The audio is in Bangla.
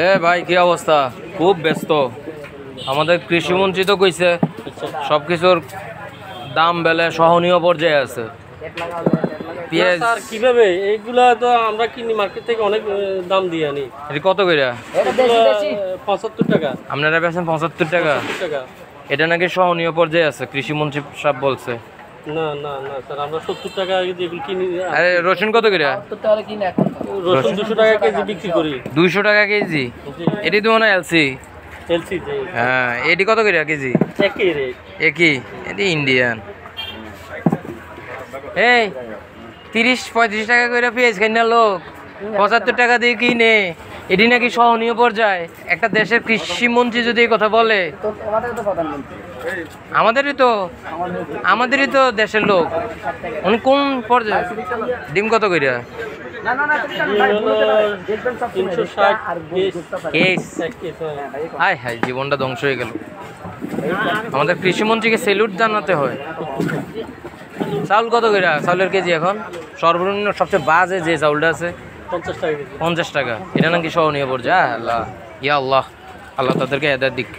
এ ভাই কি অবস্থা? খুব ব্যস্ত। আমাদের কৃষিমন্ত্রী তো কইছে সবকিছুর দাম বেলে সহনীয় পর্যায়ে আছে। পেঁয়াজ স্যার কিভাবে এইগুলা তো আমরা কিনি মার্কেট থেকে অনেক দাম দিয়ে আনি। এটা কত কইরা? 75 টাকা। আপনারা বেচেন 75 টাকা? এটা নাকি সহনীয় পর্যায়ে আছে, কৃষিমন্ত্রী সাহেব বলছে। না না না স্যার, আমরা 70 টাকা এগুলো কিনি। আরে রসুন কত কইরা? রসুন 200 টাকা কেজি বিক্রি করি। 200 টাকা কেজি? এটি তো মনে হয় এলসি। এলসি যে হ্যাঁ, এটি কত কইরা কেজি? একই রেট। একই? এটি ইন্ডিয়ান। এই 30-35 টাকা করে পেঁয়াজ খাই না লোক, 75 টাকা দিয়ে কিনে। এটি নাকি সহনীয় পর্যায়ে। একটা দেশের কৃষিমন্ত্রী যদি এই কথা বলে, আমাদেরই তো দেশের লোক। উনি কোন পর্যায়ে? ডিম কত কইরা? হায় হায়, জীবনটা ধ্বংস হয়ে গেল। আমাদের কৃষিমন্ত্রীকে স্যালুট জানাতে হয়। চাউল কত কইরা? চাউলের কেজি এখন সর্বনিম্ন সবচেয়ে বাজে যে চাউলটা আছে 50 টাকা কেজি। 50 টাকা। এটা নাকি সহনীয় পর্যায়ে? আল্লাহ, ইয়া আল্লাহ, আল্লাহ তাদেরকে হেদায়েত দিক।